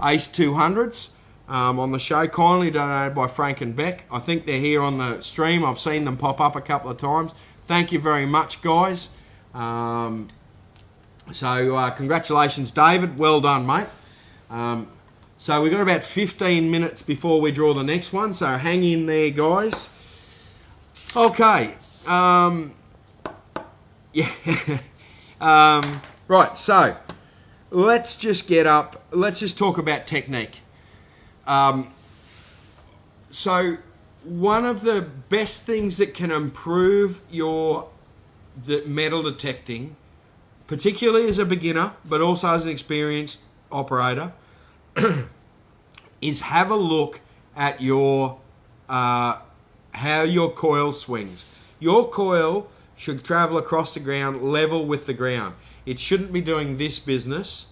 Ace 200s on the show, kindly donated by Frank and Beck. I think they're here on the stream. I've seen them pop up a couple of times. Thank you very much, guys. Congratulations, David. Well done, mate. So we've got about 15 minutes before we draw the next one, so hang in there, guys. Okay. Right, so let's just get up. Let's just talk about technique. So one of the best things that can improve your metal detecting, particularly as a beginner, but also as an experienced operator, is have a look at your how your coil swings. Your coil should travel across the ground level with the ground. It shouldn't be doing this business,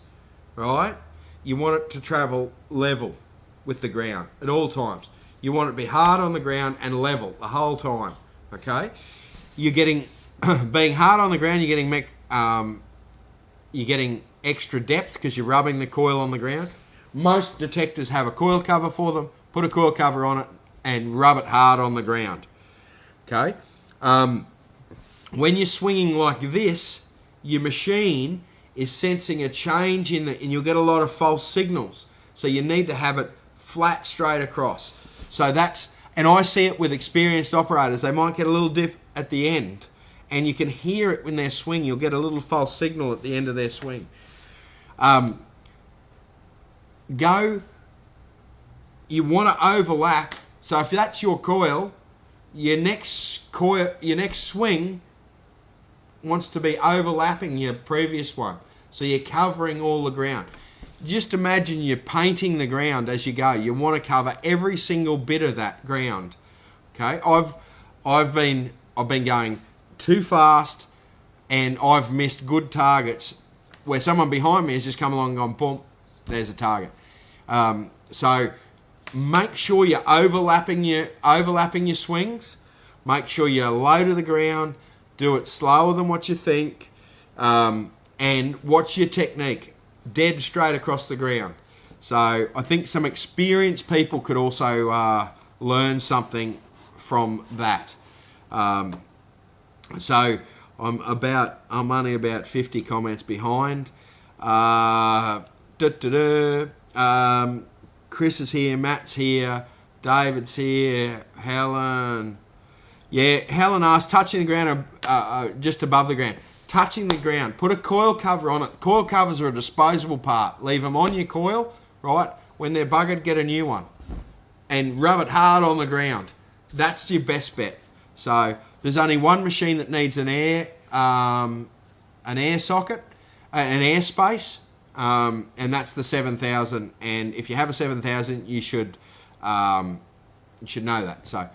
right? You want it to travel level with the ground at all times. You want it to be hard on the ground and level the whole time, okay? You're getting, being hard on the ground, you're getting extra depth because you're rubbing the coil on the ground. Most detectors have a coil cover for them. Put a coil cover on it and rub it hard on the ground, okay? When you're swinging like this, your machine is sensing a change and you'll get a lot of false signals. So you need to have it flat straight across. So that's, and I see it with experienced operators. They might get a little dip at the end and you can hear it when they swing. You'll get a little false signal at the end of their swing. You want to overlap. So if that's your coil, your next swing wants to be overlapping your previous one. So you're covering all the ground. Just imagine you're painting the ground as you go. You want to cover every single bit of that ground Okay, I've been going too fast, and I've missed good targets where someone behind me has just come along and gone, boom, there's a target. So make sure you're overlapping your swings. Make sure you're low to the ground. Do it slower than what you think, and watch your technique. Dead straight across the ground. So I think some experienced people could also learn something from that. So I'm only about 50 comments behind. Chris is here, Matt's here, David's here, Helen. Yeah, Helen asked, touching the ground just above the ground. Touching the ground, put a coil cover on it. Coil covers are a disposable part. Leave them on your coil, right? When they're buggered, get a new one. And rub it hard on the ground. That's your best bet. So there's only one machine that needs an air socket, an air space, and that's the 7000. And if you have a 7000, you should know that. So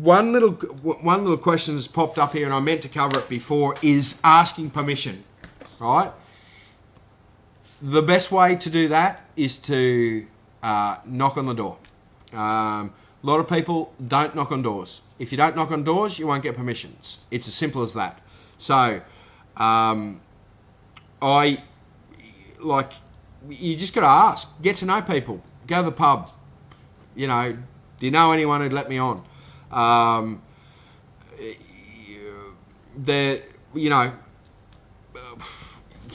one little question that's popped up here, and I meant to cover it before, is asking permission. Right? The best way to do that is to knock on the door. A lot of people don't knock on doors. If you don't knock on doors, you won't get permissions. It's as simple as that. So, you just got to ask. Get to know people. Go to the pub. You know, do you know anyone who'd let me on?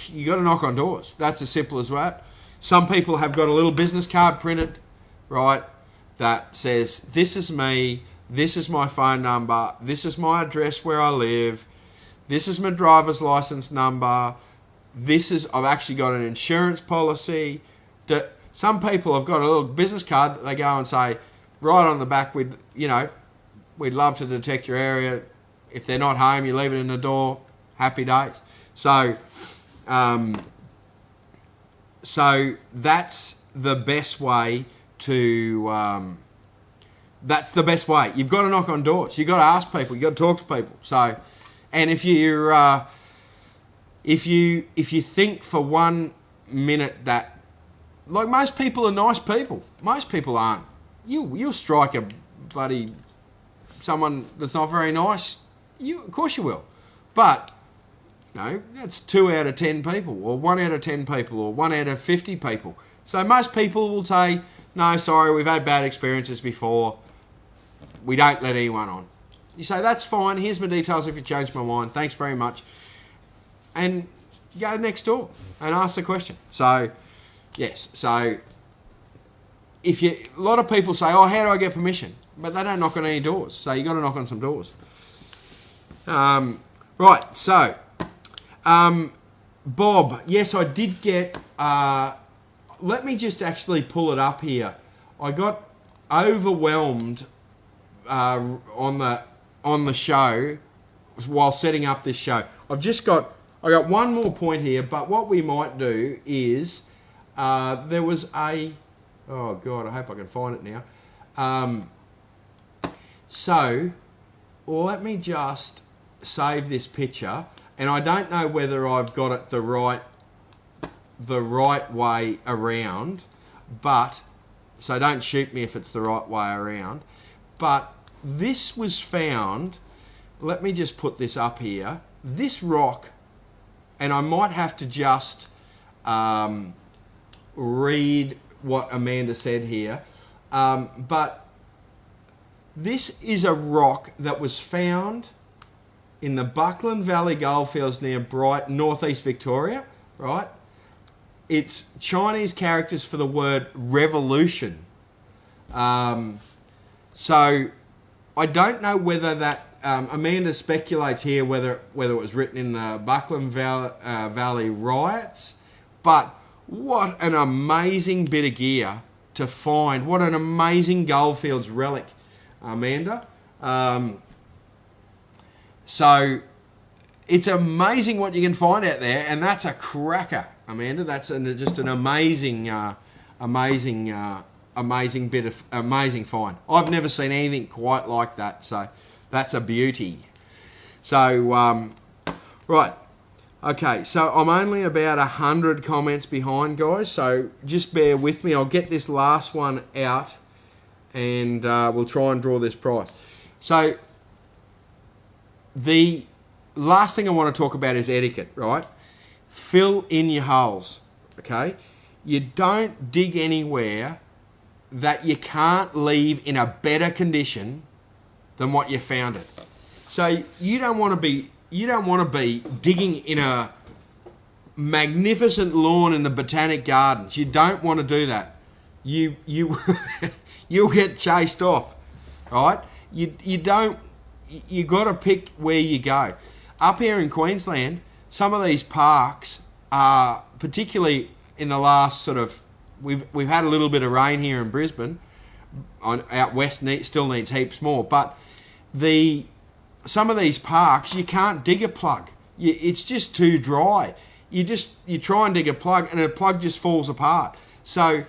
You got to knock on doors. That's as simple as that. Some people have got a little business card printed, right, that says, this is me, this is my phone number, this is my address where I live, this is my driver's license number, I've actually got an insurance policy. Some people have got a little business card that they go and say, right on the back, we'd love to detect your area. If they're not home, you leave it in the door. Happy days. So that's the best way to. That's the best way. You've got to knock on doors. You've got to ask people. You've got to talk to people. So, and if you think for 1 minute that, like, most people are nice people. Most people aren't. You'll strike a bloody someone that's not very nice. Of course you will. But that's 2 out of 10 people, or 1 out of 10 people, or 1 out of 50 people. So most people will say, no, sorry, we've had bad experiences before. We don't let anyone on. You say, that's fine. Here's my details if you change my mind. Thanks very much. And go next door and ask the question. So, yes. So, a lot of people say, oh, how do I get permission? But they don't knock on any doors. So you got to knock on some doors. Right. So, Bob, yes, I did get. Let me just actually pull it up here. I got overwhelmed on the show while setting up this show. I got one more point here, but what we might do is there was a. Oh God, I hope I can find it now. So let me just save this picture, and I don't know whether I've got it the right way around, but so don't shoot me if it's the right way around. But this was found. Let me just put this up here. This rock, and I might have to just read what Amanda said here, but this is a rock that was found in the Buckland Valley Goldfields near Brighton, northeast Victoria, right? It's Chinese characters for the word revolution. So I don't know whether that, Amanda speculates here whether it was written in the Buckland Valley riots, but what an amazing bit of gear to find. What an amazing Goldfields relic, Amanda. So it's amazing what you can find out there, and that's a cracker, Amanda. That's just an amazing amazing find. I've never seen anything quite like that, so that's a beauty. So, right. Okay, so I'm only about 100 comments behind, guys, so just bear with me. I'll get this last one out, and we'll try and draw this prize. So, the last thing I want to talk about is etiquette, right? Fill in your holes, okay? You don't dig anywhere that you can't leave in a better condition than what you found it. So you don't want to be digging in a magnificent lawn in the Botanic Gardens. You don't want to do that. You'll get chased off, right? You got to pick where you go. Up here in Queensland, some of these parks are, particularly in the last sort of, we've had a little bit of rain here in Brisbane. Out west still needs heaps more, but some of these parks you can't dig a plug. It's just too dry. You try and dig a plug and a plug just falls apart. So,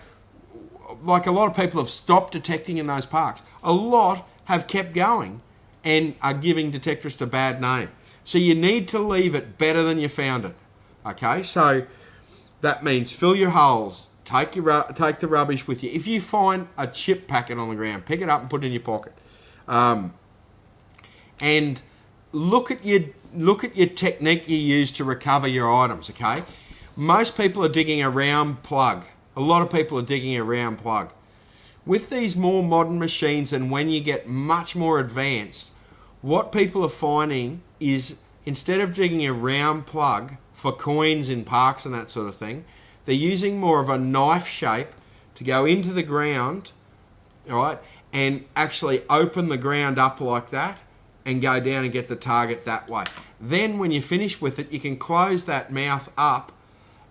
like, a lot of people have stopped detecting in those parks. A lot have kept going and are giving detectorists a bad name. So you need to leave it better than you found it. Okay, so that means fill your holes, take the rubbish with you. If you find a chip packet on the ground, pick it up and put it in your pocket. And look at your technique you use to recover your items, okay? Most people are digging a round plug. A lot of people are digging a round plug. With these more modern machines, and when you get much more advanced, what people are finding is, instead of digging a round plug for coins in parks and that sort of thing, they're using more of a knife shape to go into the ground, all right, and actually open the ground up like that and go down and get the target that way. Then when you finish with it, you can close that mouth up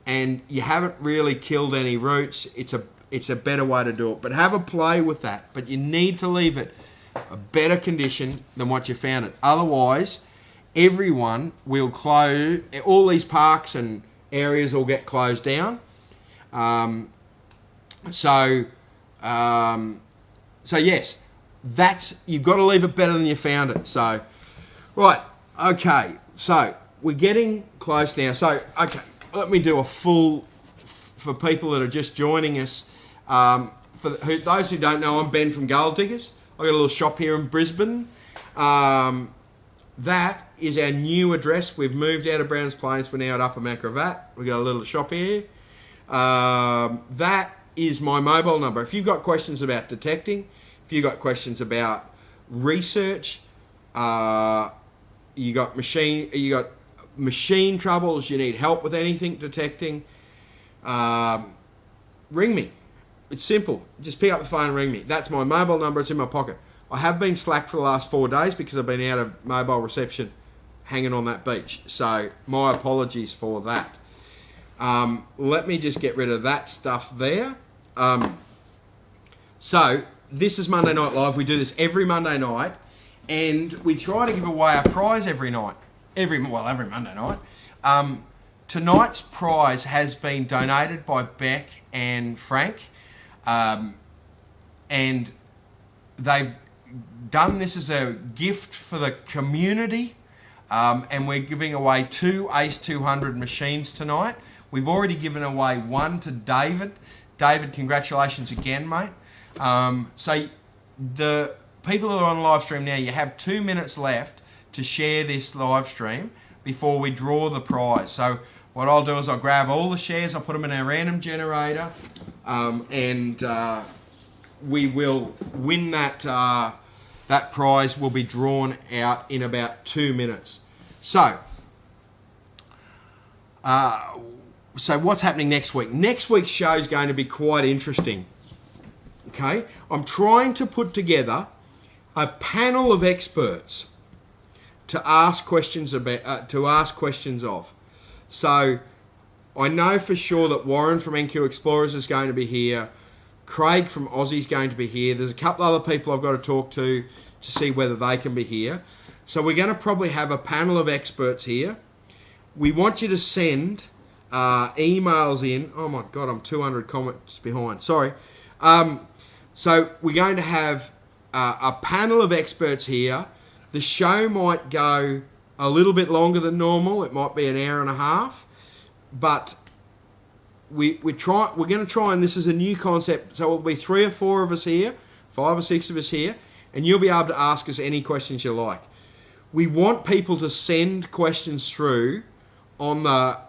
and you haven't really killed any roots. It's a better way to do it. But have a play with that. But you need to leave it a better condition than what you found it. Otherwise, everyone will close, all these parks and areas will get closed down. So yes, you've got to leave it better than you found it. So, right, okay, so we're getting close now. So, okay, let me do a full, for people that are just joining us. Those who don't know, I'm Ben from Gold Diggers. I've got a little shop here in Brisbane. That is our new address. We've moved out of Browns Plains. We're now at Upper Macravat. We've got a little shop here. That is my mobile number. If you've got questions about detecting, if you've got questions about research, you got machine troubles, you need help with anything detecting, ring me. It's simple. Just pick up the phone and ring me. That's my mobile number. It's in my pocket. I have been slack for the last 4 days because I've been out of mobile reception hanging on that beach. So my apologies for that. Let me just get rid of that stuff there. So this is Monday Night Live. We do this every Monday night, and we try to give away a prize every night. Every Monday night. Tonight's prize has been donated by Beck and Frank, and they've done this as a gift for the community, and we're giving away 2 ACE 200 machines tonight. We've already given away 1 to David. David, congratulations again, mate. So the people that are on live stream now, you have 2 minutes left to share this live stream before we draw the prize. So what I'll do is I'll grab all the shares, I'll put them in our random generator, and we will win that. That prize will be drawn out in about 2 minutes. So what's happening next week? Next week's show is going to be quite interesting. Okay, I'm trying to put together a panel of experts to ask questions of. So I know for sure that Warren from NQ Explorers is going to be here. Craig from Aussie is going to be here. There's a couple other people I've got to talk to see whether they can be here. So we're going to probably have a panel of experts here. We want you to send emails in. Oh my God, I'm 200 comments behind. Sorry. So we're going to have a panel of experts here. The show might go a little bit longer than normal. It might be an hour and a half, but we're going to try, and this is a new concept. So it'll be 3 or 4 of us here, 5 or 6 of us here, and you'll be able to ask us any questions you like. We want people to send questions through on the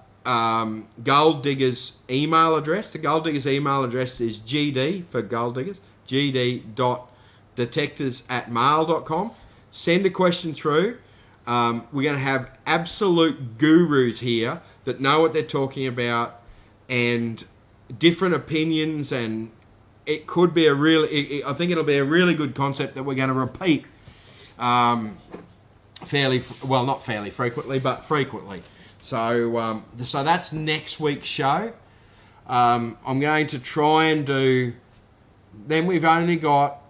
Gold Diggers email address. The Gold Diggers email address is GD for Gold Diggers, gd.detectors@mail.com. Send a question through. We're going to have absolute gurus here that know what they're talking about and different opinions, and it could be I think it'll be a really good concept that we're going to repeat not fairly frequently, but frequently. So that's next week's show. I'm going to try and do, then we've only got,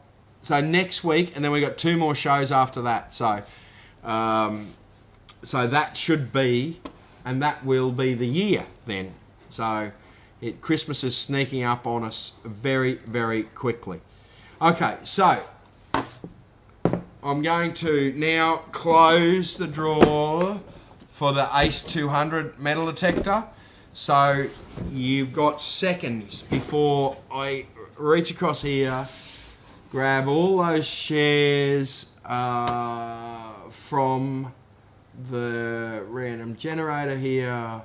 so next week, and then we've got 2 more shows after that. So that should be, and that will be the year then. So Christmas is sneaking up on us very, very quickly. Okay, so I'm going to now close the drawer for the ACE 200 metal detector. So you've got seconds before I reach across here, grab all those shares from the random generator here.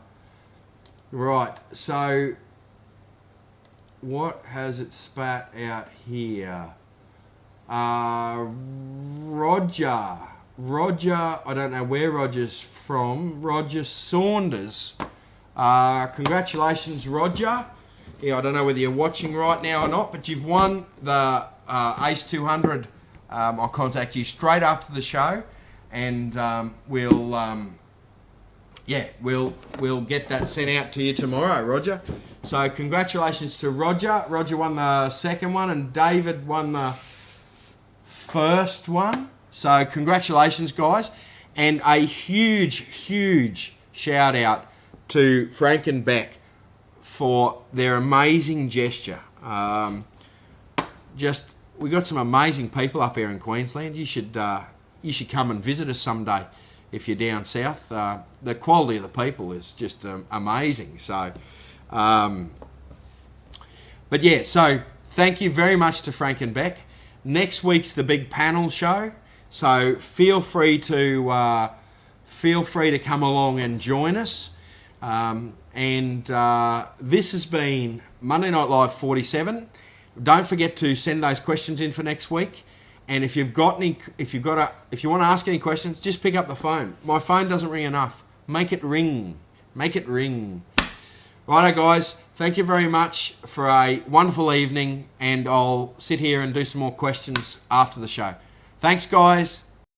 Right, so what has it spat out here? Roger, I don't know where Roger's from. Roger Saunders. Congratulations, Roger. Yeah, I don't know whether you're watching right now or not, but you've won the ACE 200. I'll contact you straight after the show, and we'll get that sent out to you tomorrow, Roger. So congratulations to Roger. Roger won the second one, and David won the first one. So congratulations, guys, and a huge shout out to Frank and Beck for their amazing gesture. We got some amazing people up here in Queensland. You should come and visit us someday if you're down south. The quality of the people is just amazing. So, but yeah, so thank you very much to Frank and Beck. Next week's the big panel show, so feel free to come along and join us. This has been Monday Night Live 47. Don't forget to send those questions in for next week. And if you want to ask any questions, just pick up the phone. My phone doesn't ring enough. Make it ring. Make it ring. Righto, guys. Thank you very much for a wonderful evening, and I'll sit here and do some more questions after the show. Thanks, guys.